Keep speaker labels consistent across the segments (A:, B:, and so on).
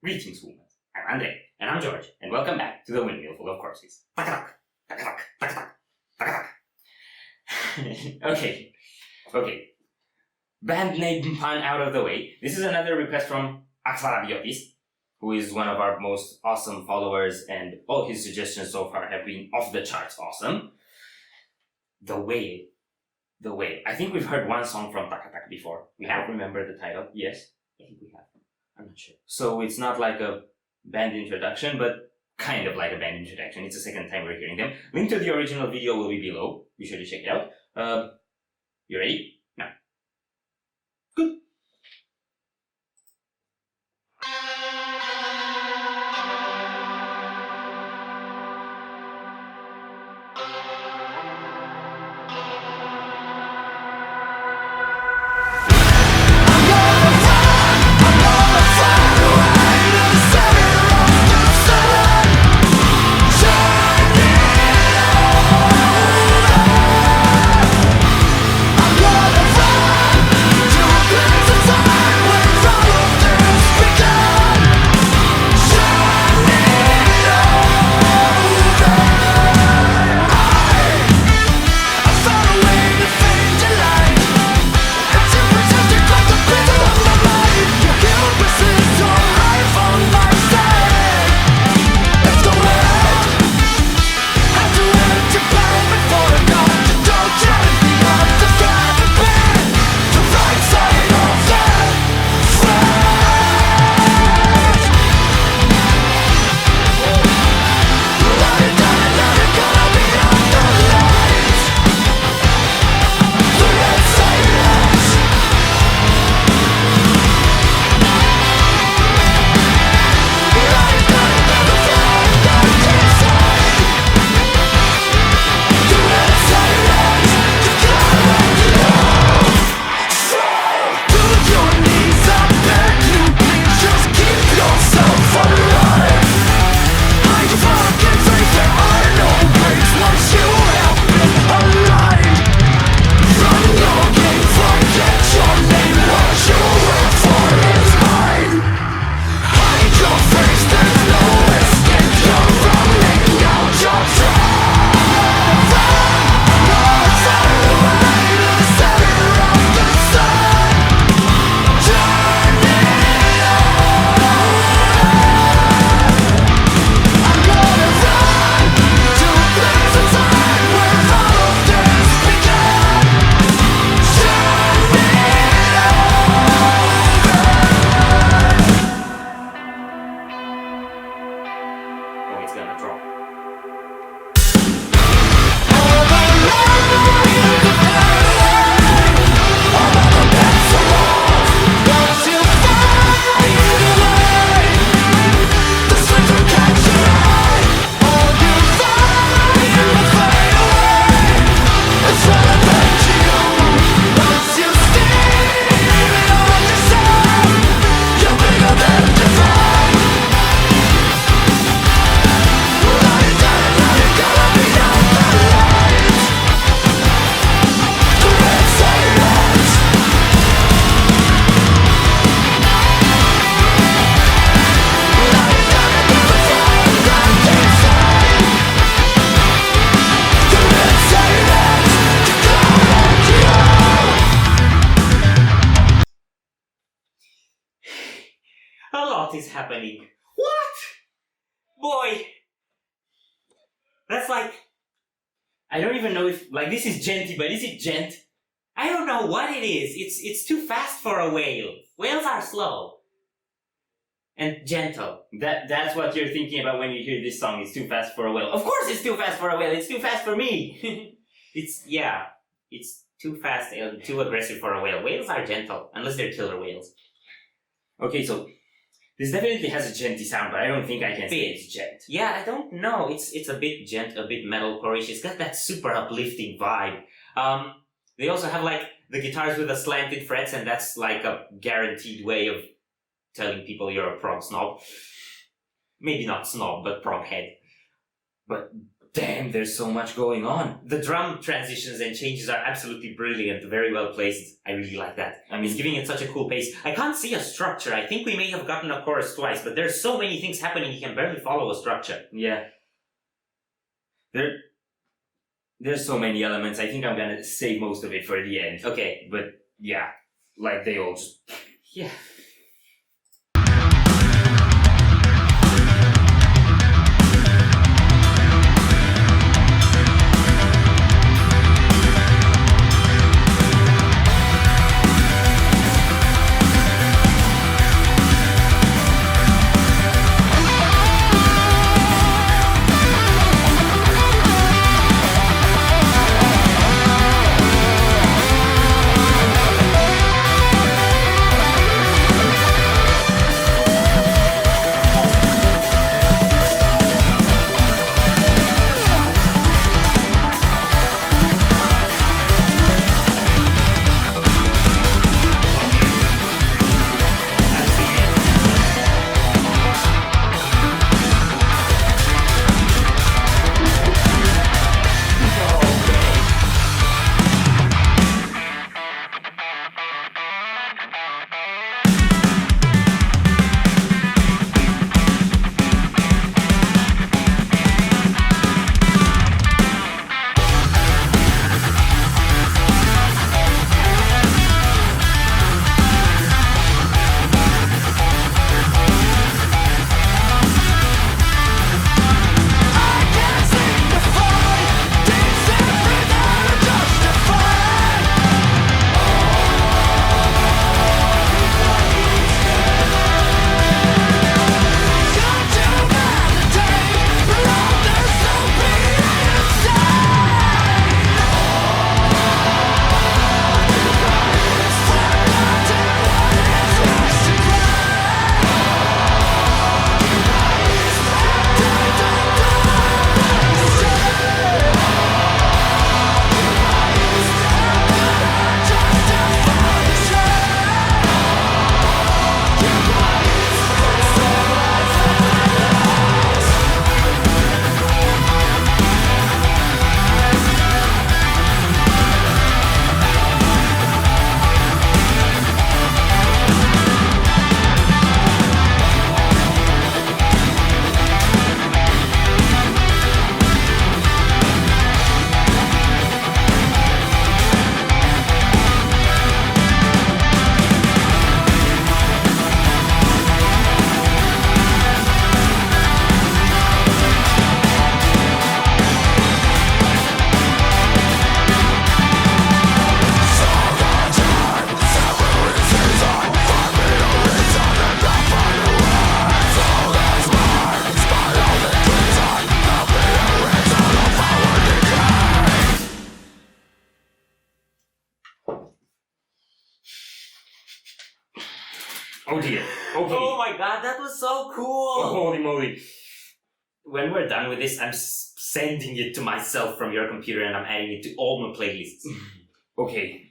A: Greetings, humans. I'm Andre, and I'm George, and welcome back to the Windmill full of corpses. Takatak, takatak, takatak, takatak. Okay. Band name pun out of the way. This is another request from Axarabiotis, who is one of our most awesome followers, and all his suggestions so far have been off the charts awesome. The Whale. I think we've heard one song from Takatak before. We have. Remember the title? Yes, I think we have. I'm not sure. So it's not like a band introduction, but kind of like a band introduction. It's the second time we're hearing them. Link to the original video will be below. Be sure to check it out. You ready? Now. Good. A lot is happening. What? Boy! That's like... I don't even know if... Like, this is genty, but is it gent? I don't know what it is. It's too fast for a whale. Whales are slow. And gentle. That's what you're thinking about when you hear this song. It's too fast for a whale. Of course it's too fast for a whale. It's too fast for me. It's too fast and too aggressive for a whale. Whales are gentle. Unless they're killer whales. Okay, so... This definitely has a genty sound, but I don't think I can say it's gent. Yeah, I don't know. It's a bit gent, a bit metalcore-ish. It's got that super uplifting vibe. They also have like the guitars with the slanted frets, and that's like a guaranteed way of telling people you're a prog snob. Maybe not snob, but prog head. But damn, there's so much going on. The drum transitions and changes are absolutely brilliant, very well placed. I really like that. I mean, it's giving it such a cool pace. I can't see a structure. I think we may have gotten a chorus twice, but there's so many things happening, you can barely follow a structure. Yeah. There's so many elements. I think I'm gonna save most of it for the end. Okay. But yeah, like they all just... Yeah.
B: Oh dear. Okay.
A: Oh my god, that was so cool!
B: Oh, holy moly.
A: When we're done with this, I'm sending it to myself from your computer and I'm adding it to all my playlists.
B: Okay.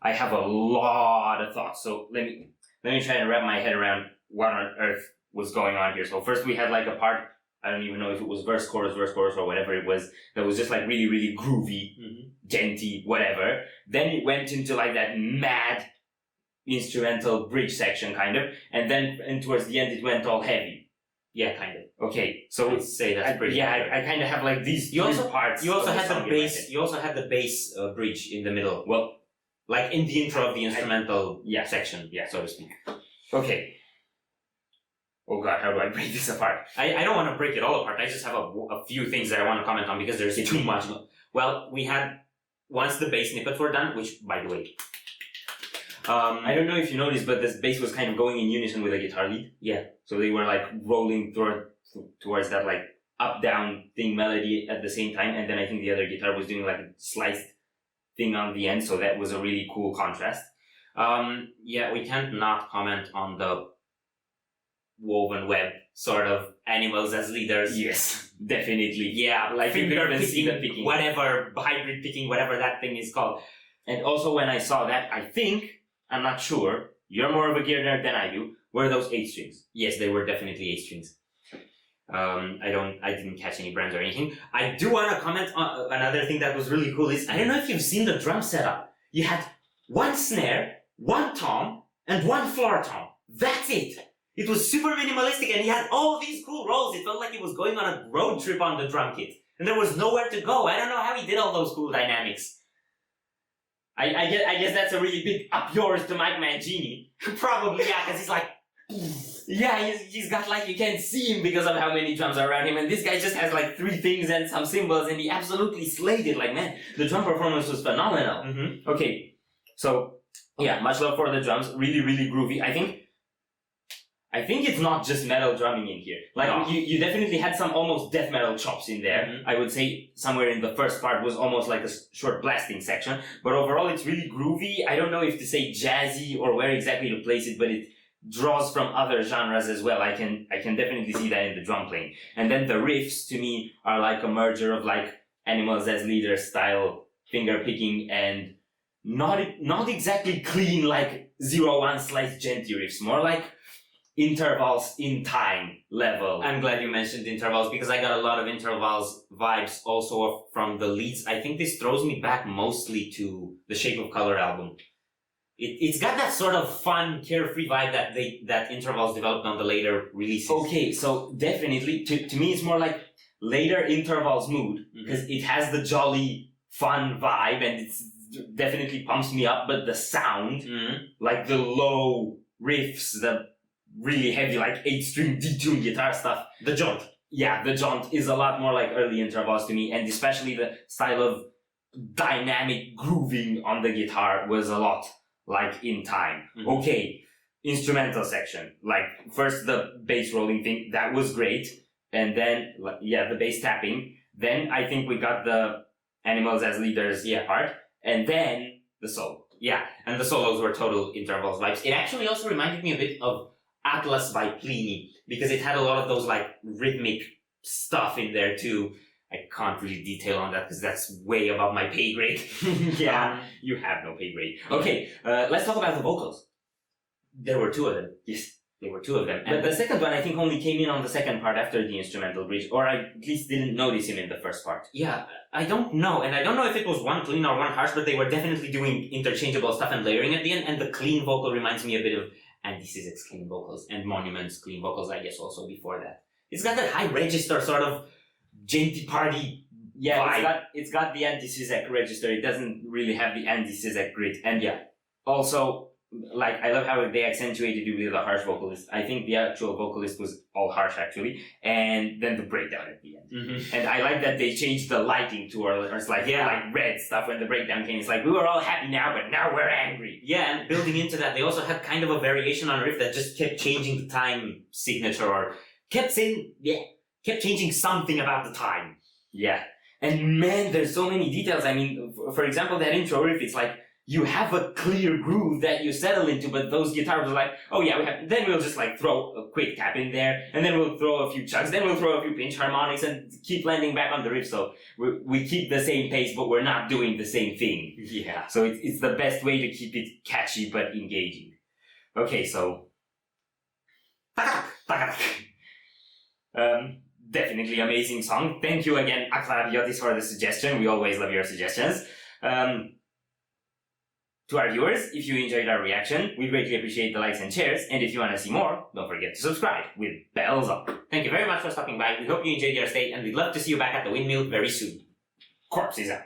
B: I have a lot of thoughts, so let me try and wrap my head around what on earth was going on here. So first we had like a part, I don't even know if it was verse, chorus, or whatever it was, that was just like really, really groovy, genty, whatever. Then it went into like that mad instrumental bridge section kind of, and towards the end it went all heavy.
A: Yeah, kind of.
B: Okay, so
A: I'd say that's pretty.
B: I kind of have like these three parts.
A: You also
B: of the
A: had
B: song
A: the
B: in my
A: bass.
B: head.
A: You also had the bass bridge in the middle.
B: Well,
A: like in the intro of the instrumental section,
B: yeah.
A: so to speak.
B: Okay. Oh god, how do I break this apart?
A: I don't want to break it all apart. I just have a few things that I want to comment on because there's too much. Well, we had once the bass snippets were done, which by the way.
B: I don't know if you noticed, but this bass was kind of going in unison with the guitar lead.
A: Yeah.
B: So they were like rolling towards that like up-down thing melody at the same time, and then I think the other guitar was doing like a sliced thing on the end, so that was a really cool contrast.
A: Yeah, we can't not comment on the woven web sort of animals as leaders.
B: Yes, definitely.
A: Yeah, like
B: finger
A: picking, whatever, hybrid picking, whatever that thing is called.
B: And also when I saw that, I think, I'm not sure, you're more of a gear nerd than I do, were those 8 strings?
A: Yes, they were definitely 8 strings. I didn't catch any brands or anything. I do want to comment on another thing that was really cool is, I don't know if you've seen the drum setup. You had one snare, one tom, and one floor tom. That's it. It was super minimalistic and he had all these cool rolls. It felt like he was going on a road trip on the drum kit. And there was nowhere to go. I don't know how he did all those cool dynamics. I guess that's a really big up yours to Mike Mangini. Probably, yeah, because he's like, yeah, he's got like, you can't see him because of how many drums are around him, and this guy just has like 3 things and some cymbals, and he absolutely slayed it. Like, man, the drum performance was phenomenal.
B: Mm-hmm.
A: Okay, so, yeah, much love for the drums, really, really groovy. I think it's not just metal drumming in here. Like,
B: No.
A: you definitely had some almost death metal chops in there.
B: Mhm.
A: I would say somewhere in the first part was almost like a short blasting section, but overall it's really groovy. I don't know if to say jazzy or where exactly to place it, but it draws from other genres as well. I can definitely see that in the drum playing. And then the riffs to me are like a merger of like Animals as Leaders style finger picking and not exactly clean like 0-1 slice genty riffs, more like intervals in time level.
B: I'm glad you mentioned intervals because I got a lot of intervals vibes also from the leads. I think this throws me back mostly to the Shape of Color album. It's got that sort of fun, carefree vibe that intervals developed on the later releases.
A: Okay, so definitely, to me it's more like later intervals mood, because it has the jolly, fun vibe, and it's definitely pumps me up, but the sound, like the low riffs, the really heavy, like 8-string detuned guitar stuff,
B: The jaunt.
A: yeah, the jaunt is a lot more like early intervals to me, and especially the style of dynamic grooving on the guitar was a lot like in time. Okay, instrumental section. Like, first the bass rolling thing, that was great. And then, yeah, the bass tapping. Then I think we got the Animals as Leaders part. And then the solo.
B: Yeah, and the solos were total intervals vibes. It actually also reminded me a bit of Atlas by Pliny, because it had a lot of those like rhythmic stuff in there too. I can't really detail on that because that's way above my pay grade.
A: Yeah, you have no pay grade. Okay, let's talk about the vocals.
B: There were 2 of them.
A: Yes, there were 2 of them.
B: And
A: But the second one I think only came in on the second part after the instrumental bridge, or I at least didn't notice him in the first part.
B: Yeah, I don't know. And I don't know if it was one clean or one harsh, but they were definitely doing interchangeable stuff and layering at the end. And the clean vocal reminds me a bit of Andy Cizek's clean vocals and Monument's clean vocals, I guess, also before that. It's got that high register sort of genty party.
A: Yeah,
B: vibe.
A: it's got the Andy Cizek register. It doesn't really have the Andy Cizek grit. And yeah, also, like, I love how they accentuated it with the harsh vocalist. I think the actual vocalist was all harsh, actually. And then the breakdown at the end. And I like that they changed the lighting to or it's like, like red stuff when the breakdown came. It's like, we were all happy now, but now we're angry.
B: Yeah, and building into that, they also had kind of a variation on a riff that just kept changing the time signature or kept changing something about the time.
A: Yeah. And man, there's so many details. I mean, for example, that intro riff, it's like, you have a clear groove that you settle into, but those guitars are like, oh yeah, then we'll just like throw a quick tap in there, and then we'll throw a few chugs, then we'll throw a few pinch harmonics, and keep landing back on the riff. So we keep the same pace, but we're not doing the same thing.
B: Yeah.
A: So it's the best way to keep it catchy but engaging. Okay, so Takatak. Definitely amazing song. Thank you again, Aklaviotis, for the suggestion. We always love your suggestions. To our viewers, if you enjoyed our reaction, we greatly appreciate the likes and shares, and if you want to see more, don't forget to subscribe with bells up.
B: Thank you very much for stopping by. We hope you enjoyed your stay, and we'd love to see you back at the Windmill very soon.
A: Corpse is out.